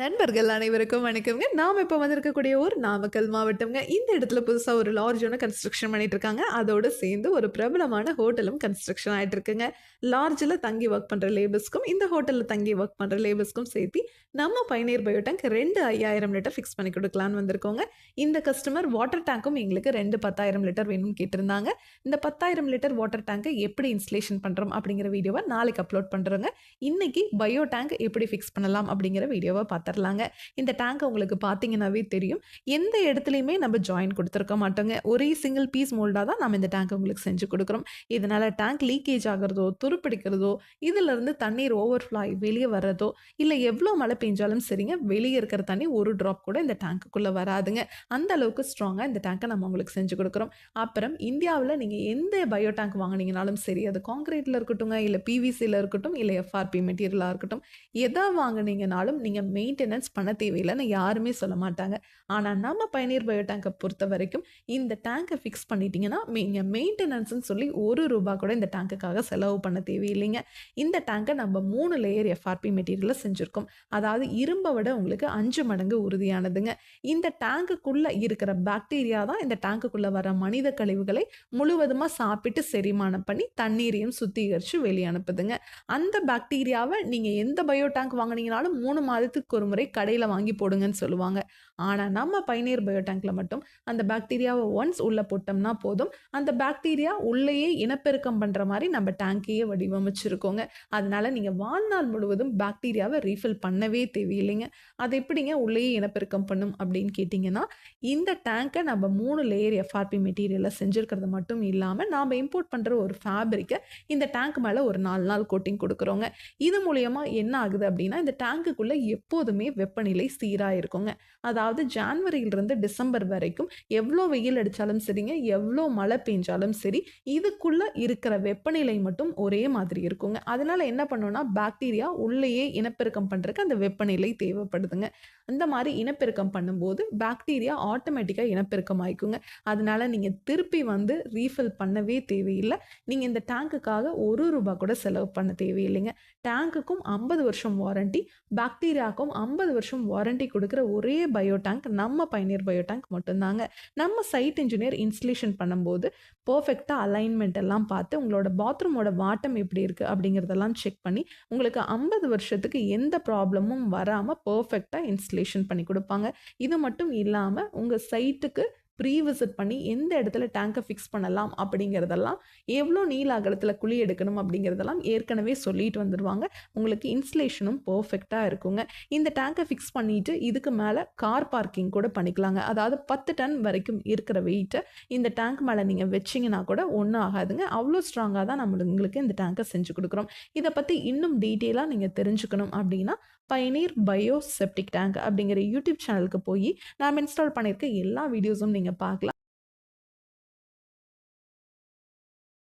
நண்பர்கள் அனைவருக்கும் வணக்கம்ங்க. நாம இப்ப வந்திருக்கக்கூடிய ஊர் நாமக்கல் மாவட்டம்ங்க. இந்த இடத்துல புதுசா ஒரு லாட்ஜ் ஒண்ணு கன்ஸ்ட்ரக்ஷன் பண்ணிட்டு இருக்காங்க. அதோட சேர்ந்து ஒரு பிரபலமான ஹோட்டலும் கன்ஸ்ட்ரக்ஷன் ஆயிட்டு இருக்குங்க. லாட்ஜ்ல தங்கி ஒர்க் பண்ற லேபர்ஸ்க்கும், இந்த ஹோட்டல்ல தங்கி ஒர்க் பண்ற லேபர்ஸ்க்கும் சேர்த்தி நம்ம பயணியர் பயோ டேங்க் 2 5000 லிட்டர் ஃபிக்ஸ் பண்ணி குடுக்கலான்னு வந்திருக்கோங்க. இந்த கஸ்டமர் வாட்டர் டேங்க்கும் எங்களுக்கு 2 10,000 லிட்டர் வேணும்னு கேட்டிருந்தாங்க. இந்த 10,000 லிட்டர் வாட்டர் டேங்கை எப்படி இன்ஸ்டலேஷன் பண்றோம் அப்படிங்கிற வீடியோவை நாளைக்கு அப்லோட் பண்றோங்க. இன்னைக்கு பயோ டேங்க் எப்படி ஃபிக்ஸ் பண்ணலாம் அப்படிங்கிற வீடியோவை பார்த்துடலாங்க. இந்த டேங்க் உங்களுக்கு பார்த்தீங்கன்னாவே தெரியும். எந்த இடத்துலயுமே நம்ம ஜாயின் கொடுத்துருக்க மாட்டோங்க. ஒரே சிங்கிள் பீஸ் மோல்டா தான் நம்ம இந்த டேங்க் உங்களுக்கு செஞ்சு கொடுக்குறோம். இதனால டேங்க் லீக்கேஜ் ஆகிறதோ, துருப்பிடிக்கிறதோ, இதிலிருந்து தண்ணீர் ஓவர்ஃப்ளோ ஆகி வெளியே வர்றதோ, இல்லை எவ்வளோ மழை பெஞ்சாலும் சரிங்க, வெளியே இருக்கிற தண்ணி ஒரு ட்ராப் கூட இந்த டேங்க்குள்ள வராதுங்க. அந்த அளவுக்கு ஸ்ட்ராங்கா இந்த டேங்கை நம்ம உங்களுக்கு செஞ்சு கொடுக்குறோம். அப்புறம் இந்தியாவில் நீங்க எந்த பயோ டேங்க் வாங்குனீங்கனாலும் சரி, அது கான்கிரீட்ல இருக்கட்டுங்க, இல்லை பிவிசில இருக்கட்டும், இல்லை எஃப்ஆர்பி மெட்டீரியலா இருக்கட்டும், எதை வாங்குனீங்கனாலும் நீங்க மெயின்டெனன்ஸ் பண்ண தேவையில்லைன்னு யாருமே சொல்ல மாட்டாங்க. ஆனா நம்ம பயணியர் பயோ டேங்கை பொறுத்த வரைக்கும் இந்த டேங்கை ஃபிக்ஸ் பண்ணிட்டீங்கன்னா நீங்க மெயின்டெனன்ஸ்ன்னு சொல்லி ₹1 கூட இந்த டேங்குக்காக செலவு பண்ண தேவையில்லைங்க. இந்த டேங்கை நம்ம 3 லேயர் எஃப்ஆர்பி மெட்டீரியல்ல செஞ்சிருக்கோம். அதாவது இரும்பை விட உங்களுக்கு 5 மடங்கு உறுதியானதுங்க. இந்த டேங்குக்குள்ள இருக்கிற பாக்டீரியா தான் இந்த டேங்குக்குள்ள வர மனித கழிவுகளை முழுவதுமா சாப்பிட்டு செரிமானம் பண்ணி தண்ணீரையும் சுத்திகரிச்சு வெளியே அனுப்புதுங்க. அந்த பாக்டீரியாவை நீங்க எந்த பயோ டேங்க் வாங்குனீங்கனாலும் 3 மாதத்துக்கு ஒரு முறை கடையில வாங்கி போடுங்கன்னு சொல்லுவாங்க. ஆனா நம்ம பயணியர் பயோ டேங்க்ல மட்டும் அந்த பாக்டீரியாவை ஒன்ஸ் உள்ள போட்டோம்னா போதும், அந்த பாக்டீரியா உள்ளேயே இனப்பெருக்கம் பண்ற மாதிரி நம்ம டேங்கையே வடிவமைச்சிருக்கோங்க. அதனால நீங்க வாழ்நாள் முழுவதும் பாக்டீரியாவை ரீஃபில் பண்ணவே தேவையில்லைங்க. அது எப்படிங்க உள்ளேயே இனப்பெருக்கம் பண்ணும் அப்படின்னு கேட்டிங்கன்னா, இந்த டேங்கை நம்ம 3 லேயர் எஃப்ஆர்பி மெட்டீரியல்ல செஞ்சிருக்கிறது மட்டும் இல்லாம நாம இம்போர்ட் பண்ற ஒரு ஃபேப்ரிக்கை இந்த டேங்க் மேல ஒரு 4 நாள் கோட்டிங் கொடுக்குறோங்க. இது மூலியமா என்ன ஆகுது அப்படின்னா, இந்த டேங்குக்குள்ள எப்போதுமே வெப்பநிலை சீரா இருக்குங்க. அதாவது ஜான்வரியிலிருந்து டிசம்பர் வரைக்கும் எவ்வளோ வெயில் அடிச்சாலும் சரிங்க, எவ்வளோ மழை பெஞ்சாலும் சரி, இதுக்குள்ள இருக்கிற வெப்பநிலை மட்டும் ஒரே மாதிரி இருக்குங்க. அதனால என்ன பண்ணும்னா, பாக்டீரியா உள்ளேயே இனப்பெருக்கம் பண்றதுக்கு அந்த வெப்பநிலை தேவைப்படுதுங்க. அந்த மாதிரி இனப்பெருக்கம் பண்ணும்போது பாக்டீரியா ஆட்டோமேட்டிக்கா இனப்பெருக்கம் ஆயிக்குங்க. அதனால நீங்க திருப்பி வந்து ரீஃபில் பண்ணவே தேவையில்லை. நீங்க இந்த டேங்குக்காக ₹1 கூட செலவு பண்ண தேவையில்லைங்க. டேங்குக்கும் 50 வருஷம் வாரண்டி, பாக்டீரியாவுக்கும் 50 வருஷம் வாரண்டி கொடுக்குற ஒரே பயோ டேங்க் நம்ம பயணியர் பயோ டேங்க் மட்டும்தாங்க. நம்ம சைட் இன்ஜினியர் இன்ஸ்டலேஷன் பண்ணும்போது பெர்ஃபெக்ட்டா அலைன்மெண்ட் எல்லாம் பார்த்து உங்களோட பாத்ரூமோட வாட்டம் எப்படி இருக்கு அப்படிங்கிறதெல்லாம் செக் பண்ணி உங்களுக்கு 50 வருஷத்துக்கு எந்த ப்ராப்ளமும் வராம பெர்ஃபெக்ட்டா இன்ஸ்டலேஷன் பண்ணி கொடுப்பாங்க. இது மட்டும் இல்லாம உங்க சைட்டுக்கு ப்ரீ விசிட் பண்ணி எந்த இடத்துல டேங்கை ஃபிக்ஸ் பண்ணலாம் அப்படிங்கிறதெல்லாம், எவ்வளோ நீள அகலத்தில் குழி எடுக்கணும் அப்படிங்கிறதெல்லாம் ஏற்கனவே சொல்லிட்டு வந்துடுவாங்க. உங்களுக்கு இன்ஸ்டலேஷனும் பெர்ஃபெக்டாக இருக்குங்க. இந்த டேங்கை ஃபிக்ஸ் பண்ணிட்டு இதுக்கு மேலே கார் பார்க்கிங் கூட பண்ணிக்கலாங்க. அதாவது 10 டன் வரைக்கும் இருக்கிற வெயிட்டை இந்த டேங்க் மேலே நீங்கள் வச்சிங்கன்னா கூட ஒன்றும் ஆகாதுங்க. அவ்வளோ ஸ்ட்ராங்காக தான் உங்களுக்கு இந்த டேங்கை செஞ்சு கொடுக்குறோம். இதை பற்றி இன்னும் டீட்டெயிலாக நீங்கள் தெரிஞ்சுக்கணும் அப்படின்னா, பயனீர் பயோ செப்டிக் டேங்க் அப்படிங்கிற யூடியூப் சேனலுக்கு போய் நாம் இன்ஸ்டால் பண்ணியிருக்க எல்லா வீடியோஸும் நீங்கள் பார்க்கலாம்.